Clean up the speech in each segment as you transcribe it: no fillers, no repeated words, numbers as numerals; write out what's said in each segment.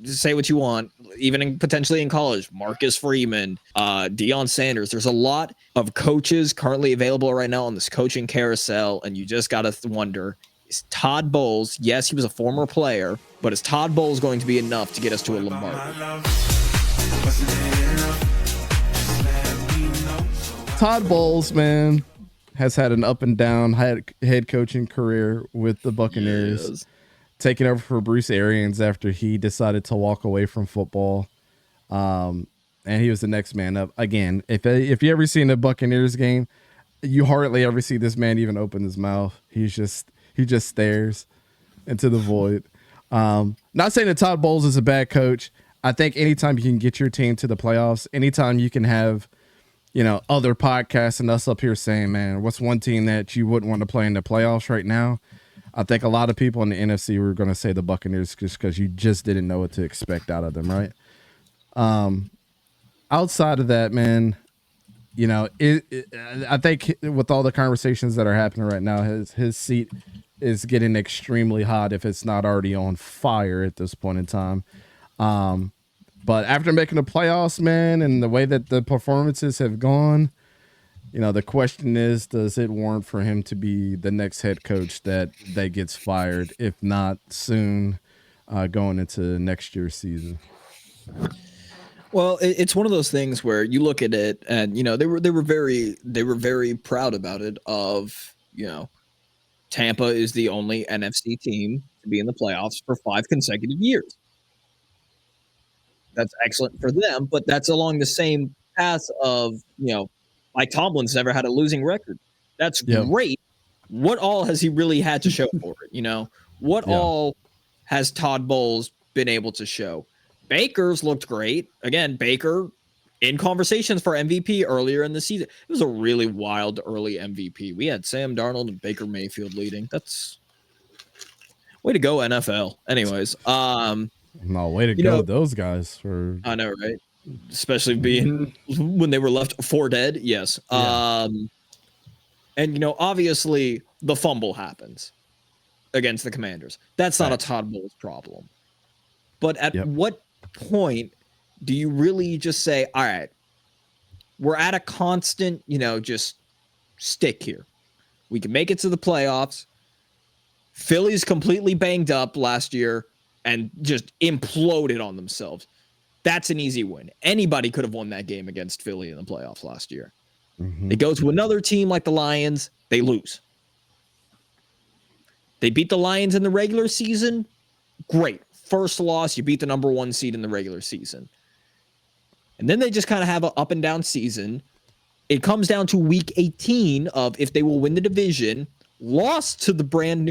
say what you want, even potentially in college, Marcus Freeman, Deion Sanders. There's a lot of coaches currently available right now on this coaching carousel, and you just got to wonder, is Todd Bowles, yes, he was a former player, but is Todd Bowles going to be enough to get us to a Lombardi? Todd Bowles, man, has had an up and down head coaching career with the Buccaneers. Yes. Taking over for Bruce Arians after he decided to walk away from football. And he was the next man up. Again, if you ever seen a Buccaneers game, you hardly ever see this man even open his mouth. He just stares into the void. Not saying that Todd Bowles is a bad coach. I think anytime you can get your team to the playoffs, anytime you can have, other podcasts and us up here saying, man, what's one team that you wouldn't want to play in the playoffs right now? I think a lot of people in the NFC were going to say the Buccaneers just because you just didn't know what to expect out of them, right? Outside of that, man, I think with all the conversations that are happening right now, his seat is getting extremely hot if it's not already on fire at this point in time. But after making the playoffs, man, and the way that the performances have gone, the question is, does it warrant for him to be the next head coach that gets fired, if not soon, going into next year's season? Well, it's one of those things where you look at it, and they were very proud about it. Tampa is the only NFC team to be in the playoffs for 5 consecutive years. That's excellent for them, but that's along the same path of Mike Tomlin's never had a losing record. That's great. What all has he really had to show for it? What all has Todd Bowles been able to show? Baker's looked great. Again, Baker in conversations for MVP earlier in the season. It was a really wild early MVP. We had Sam Darnold and Baker Mayfield leading. That's way to go, NFL. Anyways, no, way to go, those guys. I know, right? Especially being when they were left for dead. Yes. Yeah. And obviously the fumble happens against the Commanders. That's not a Todd Bowles problem. But at what point do you really just say, all right, we're at a constant, just stick here. We can make it to the playoffs. Philly's completely banged up last year and just imploded on themselves. That's an easy win. Anybody could have won that game against Philly in the playoffs last year. Mm-hmm. They go to another team like the Lions, they lose. They beat the Lions in the regular season. Great. First loss, you beat the number 1 seed in the regular season. And then they just kind of have an up and down season. It comes down to week 18 of if they will win the division, lost to the brand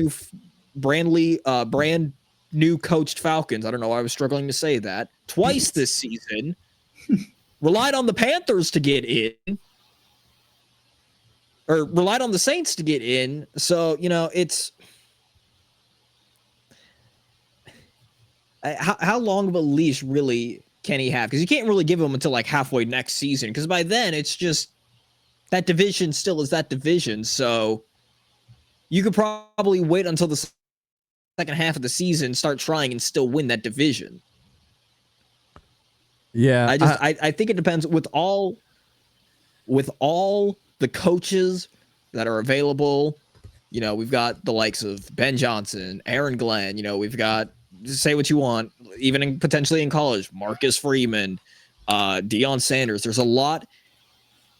new coached Falcons. I don't know why I was struggling to say that. Twice this season. Relied on the Panthers to get in. Or relied on the Saints to get in. So, it's... How long of a leash really can he have? Because you can't really give him until like halfway next season. Because by then, it's just... that division still is that division. So you could probably wait until the second half of the season, start trying, and still win that division. Yeah, I think it depends with all the coaches that are available. We've got the likes of Ben Johnson, Aaron Glenn. We've got, say what you want, even potentially in college, Marcus Freeman, Deion Sanders. There's a lot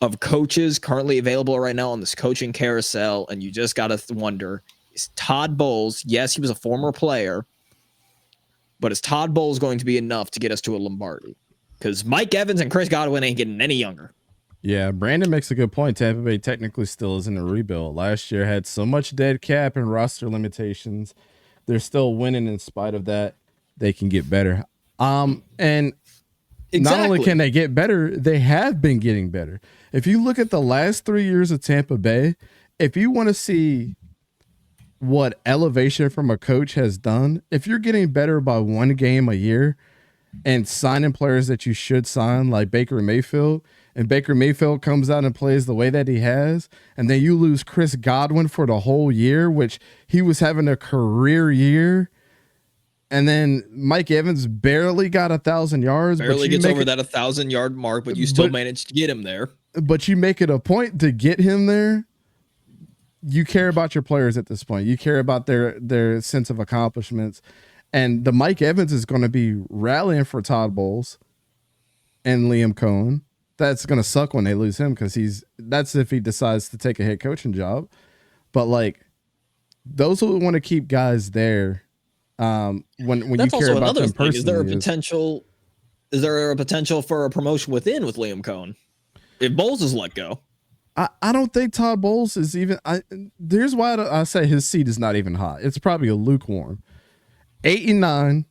of coaches currently available right now on this coaching carousel, and you just got to wonder, is Todd Bowles, yes, he was a former player, but is Todd Bowles going to be enough to get us to a Lombardi? Because Mike Evans and Chris Godwin ain't getting any younger. Yeah, Brandon makes a good point. Tampa Bay technically still is in a rebuild. Last year had so much dead cap and roster limitations. They're still winning in spite of that. They can get better. And not only can they get better, they have been getting better. If you look at the last 3 years of Tampa Bay, if you want to see what elevation from a coach has done, if you're getting better by 1 game a year and signing players that you should sign, like Baker Mayfield, and Baker Mayfield comes out and plays the way that he has, and then you lose Chris Godwin for the whole year, which he was having a career year, And then Mike Evans barely got 1,000 yards. Barely gets over that 1,000-yard mark, but you still managed to get him there. But you make it a point to get him there. You care about your players at this point. You care about their sense of accomplishments. And the Mike Evans is going to be rallying for Todd Bowles and Liam Cohen. That's going to suck when they lose him because that's if he decides to take a head coaching job. But like those who want to keep guys there, when you care about them personally, is there a potential for a promotion within with Liam Cohen if Bowles is let go? I don't think Todd Bowles is even. Here's why I say his seat is not even hot. It's probably a lukewarm. 8-9,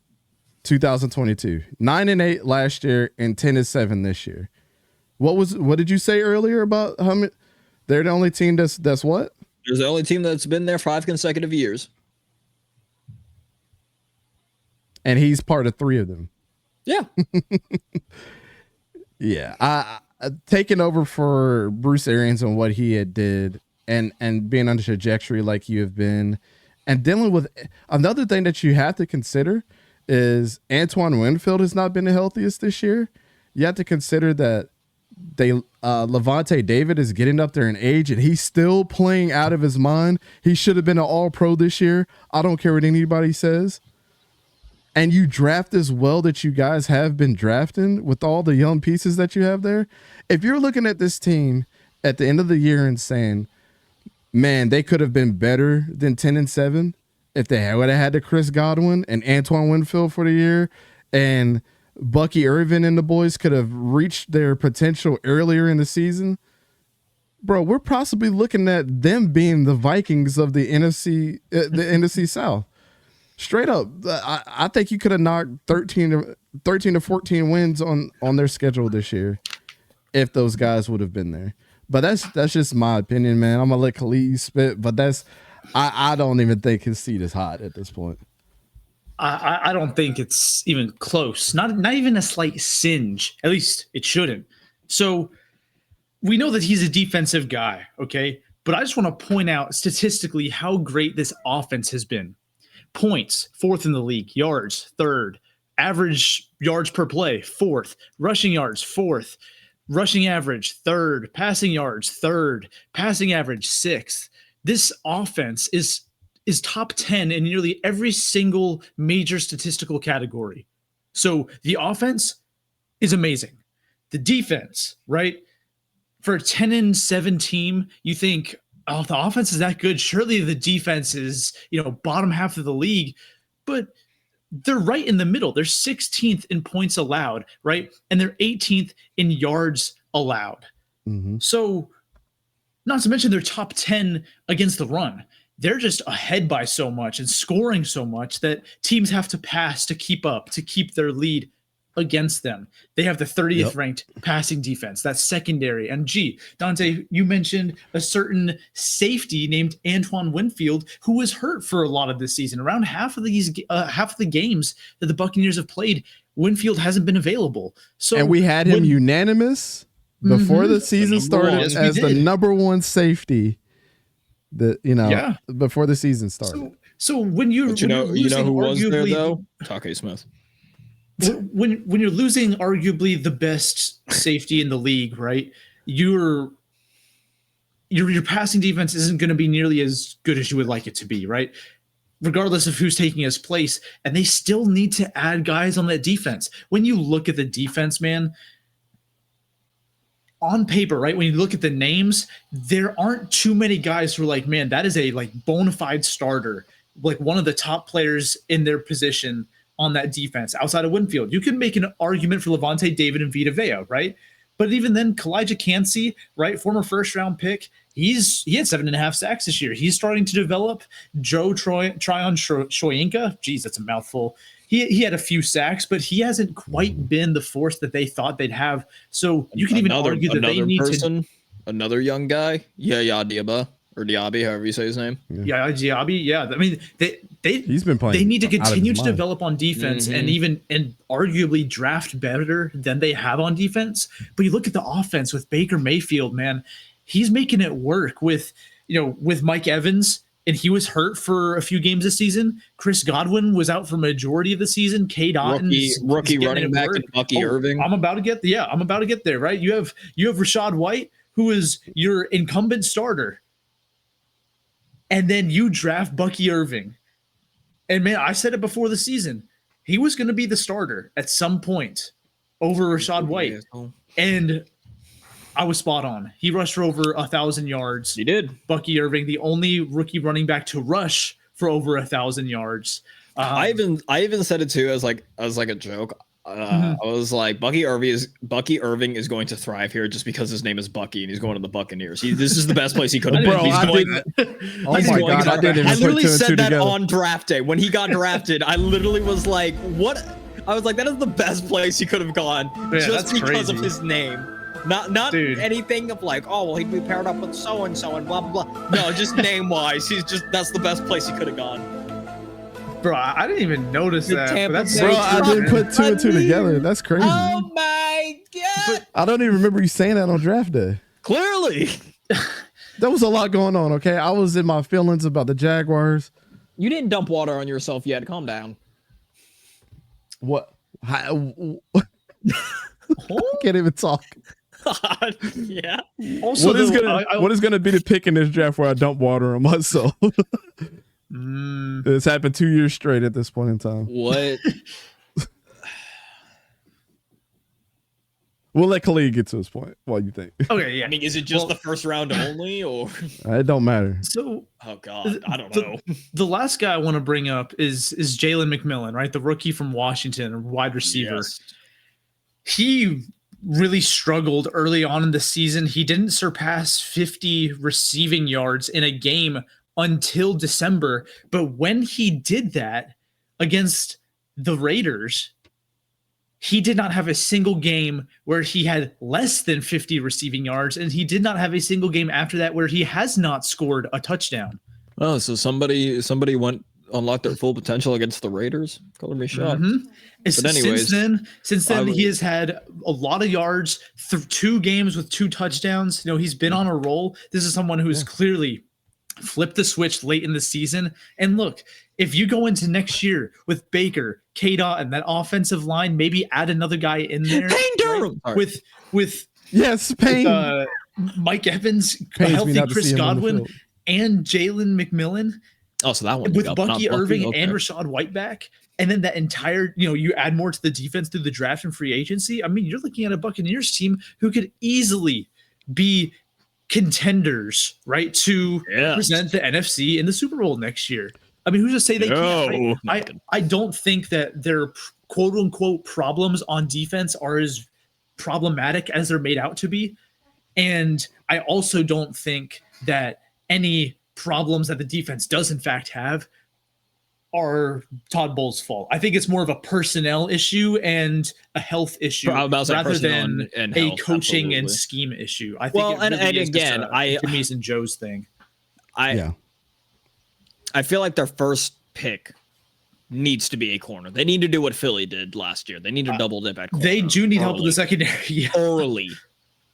2022, 9-8 last year, and 10-7 this year. What did you say earlier about how many? They're the only team that's what? They're the only team that's been there 5 consecutive years. And he's part of 3 of them. Yeah. Yeah. I taking over for Bruce Arians and what he had did and being on the trajectory like you have been and dealing with another thing that you have to consider is Antoine Winfield has not been the healthiest this year. You have to consider that Lavonte David is getting up there in age and he's still playing out of his mind. He should have been an all-pro this year. I don't care what anybody says. And you draft as well that you guys have been drafting with all the young pieces that you have there. If you're looking at this team at the end of the year and saying, man, they could have been better than 10-7 if they would have had the Chris Godwin and Antoine Winfield for the year and Bucky Irvin and the boys could have reached their potential earlier in the season. Bro, we're possibly looking at them being the Vikings of the NFC South. Straight up, I think you could have knocked 13 to 14 wins on their schedule this year if those guys would have been there. But that's just my opinion, man. I'm gonna let Khalid spit, but I don't even think his seat is hot at this point. I don't think it's even close. Not even a slight singe. At least it shouldn't. So we know that he's a defensive guy, okay? But I just want to point out statistically how great this offense has been. Points, 4th in the league. Yards, 3rd. Average yards per play, 4th. Rushing yards, 4th. Rushing average, 3rd. Passing yards, 3rd. Passing average, 6th. This offense is top 10 in nearly every single major statistical category. So the offense is amazing. The defense, right? For a 10-7 team, you think, oh, the offense is that good. Surely the defense is, bottom half of the league. But they're right in the middle. They're 16th in points allowed, right? And they're 18th in yards allowed. Mm-hmm. So not to mention they're top 10 against the run. They're just ahead by so much and scoring so much that teams have to pass to keep up, to keep their lead against them. They have the 30th ranked passing defense. That's secondary. And Dante, you mentioned a certain safety named Antoine Winfield who was hurt for a lot of this season. Around half of the games that the Buccaneers have played, Winfield hasn't been available. So and we had him unanimous before the season started as the number 1 safety. Before the season started. So when you know who was there though? Tate Smith. When you're losing arguably the best safety in the league, right? Your passing defense isn't going to be nearly as good as you would like it to be, right? Regardless of who's taking his place, and they still need to add guys on that defense. When you look at the defense, man, on paper, right? When you look at the names, there aren't too many guys who are like, man, that is a bona fide starter, like one of the top players in their position on that defense outside of Winfield. You can make an argument for Lavonte David and Vita Vea, right? But even then, 𝗕𝘂𝘀𝗀𝘀, right? Former 1st-round pick. He had 7.5 sacks this year. He's starting to develop. Tryon-Shoyinka, geez, that's a mouthful. He had a few sacks, but he hasn't quite been the force that they thought they'd have. So you can even argue that they need another young guy, Diaby, or Diaby, however you say his name. Diaby. Yeah, I mean he's been playing. They need to continue to develop on defense and arguably draft better than they have on defense. But you look at the offense with Baker Mayfield, man, he's making it work with Mike Evans and he was hurt for a few games this season. Chris Godwin was out for majority of the season. Rookie running back and Bucky Irving. I'm about to get there, right? You have Rachaad White, who is your incumbent starter. And then you draft Bucky Irving. And man, I said it before the season. He was going to be the starter at some point over Rachaad White. And I was spot on. He rushed for over 1,000 yards. He did. Bucky Irving, the only rookie running back to rush for over 1,000 yards. I even said it too as like a joke. I was like, Bucky Irving is going to thrive here just because his name is Bucky and he's going to the Buccaneers. This is the best place he could have been. Oh my God, I didn't even I literally said that together. on draft day when he got drafted. I literally was like, what? I was like, that is the best place he could have gone just because of his name. Not anything of like, oh well, he'd be paired up with so and so and blah blah blah. No, just name wise, that's the best place he could have gone. Bro, I didn't even notice that. I didn't put two and two together. That's crazy. Oh my God! I don't even remember you saying that on draft day. Clearly, there was a lot going on. Okay, I was in my feelings about the Jaguars. You didn't dump water on yourself yet. Calm down. What? I can't even talk. Yeah. Also, what is gonna be the pick in this draft where I dump water on myself? It's happened 2 years straight at this point in time. What? We'll let Khalid get to his point. What do you think? Okay, yeah. I mean, is it just the first round only, or it don't matter? So, oh God, I don't know. The last guy I want to bring up is Jalen McMillan, right? The rookie from Washington, wide receiver. Yes. He really struggled early on in the season. He didn't surpass 50 receiving yards in a game until December. But when he did that against the Raiders, he did not have a single game where he had less than 50 receiving yards, and he did not have a single game after that where he has not scored a touchdown. Oh, so somebody unlocked their full potential against the Raiders? Color me shocked. But anyways, since then he has had a lot of yards, 2 games with 2 touchdowns. You know, he's been on a roll. This is someone who's clearly flipped the switch late in the season. And look, if you go into next year with Baker, 𝗕𝘂𝘀𝗶𝗲, and that offensive line, maybe add another guy in there. Payne Durham! Right? With Payne. Mike Evans, healthy Chris Godwin, and Jalen McMillan. Oh, so that one with Bucky Irving and Rachaad White back, and then that entire, you add more to the defense through the draft and free agency. I mean, you're looking at a Buccaneers team who could easily be contenders, right, to present the NFC in the Super Bowl next year. I mean, who's to say they can't? I don't think that their quote unquote problems on defense are as problematic as they're made out to be. And I also don't think that any problems that the defense does in fact have are Todd Bowles' fault. I think it's more of a personnel issue and a health issue rather than a coaching and scheme issue. I think and again, Jimmy's and Joe's thing. I feel like their first pick needs to be a corner. They need to do what Philly did last year. They need to double dip at corner. They do need help with the secondary. Early.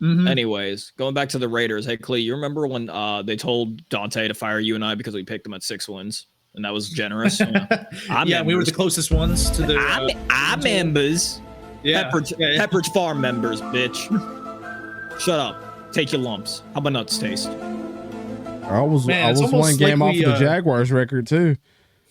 Anyways, going back to the Raiders. Hey, Klee, you remember when they told Dante to fire you and I because we picked him at 6 wins? And that was generous. We were the closest ones to the I members. Yeah. Pepperidge Farm members, bitch. Shut up. Take your lumps. How about nuts taste? I was one game off of the Jaguars record too.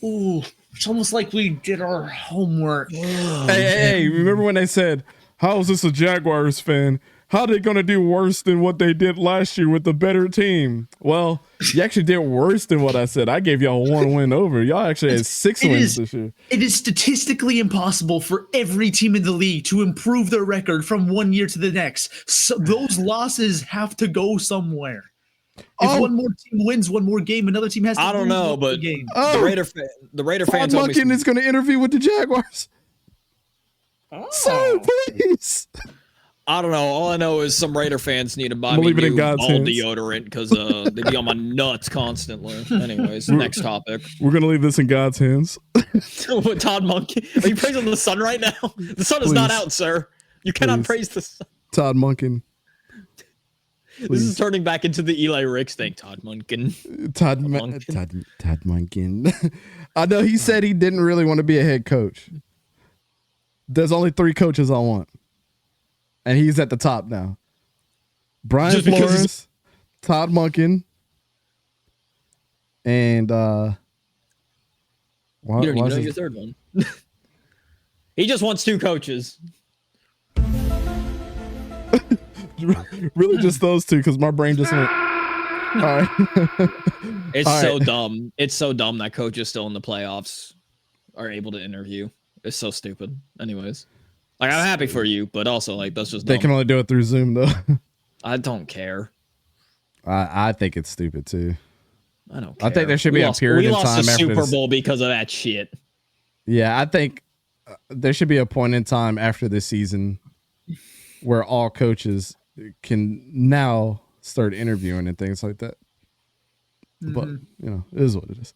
Ooh, it's almost like we did our homework. Hey, remember when they said, how is this a Jaguars fan? How are they going to do worse than what they did last year with the better team? Well, you actually did worse than what I said. I gave y'all 1 win over. Y'all actually had 6 wins this year. It is statistically impossible for every team in the league to improve their record from 1 year to the next. So those losses have to go somewhere. If one more team wins one more game, another team has to. I don't know, but game. The Raider fans. Todd Monken is going to interview with the Jaguars. Sir, please. I don't know. All I know is some Raider fans need to buy me new ball deodorant because they be on my nuts constantly. Anyways, next topic. We're going to leave this in God's hands. What, Todd Monken? Are you praising the sun right now? The sun is not out, sir. You cannot praise the sun. Todd Monken. This is turning back into the Eli Ricks thing. Todd Monken. Todd Monken. I know he said he didn't really want to be a head coach. There's only 3 coaches I want, and he's at the top now. Brian Flores, Todd Monken, and you don't even know your third one. He just wants 2 coaches. Really, just those 2, because my brain just went. All right. It's so dumb. It's so dumb that coaches still in the playoffs are able to interview. It's so stupid. Anyways, like, I'm happy for you, but also, like, that's just dumb. They can only do it through Zoom, though. I don't care. I think it's stupid too. I don't care. I think there should be a period of time after the Super Bowl because of that shit. Yeah, I think there should be a point in time after this season where all coaches can now start interviewing and things like that. But, you know, it is what it is.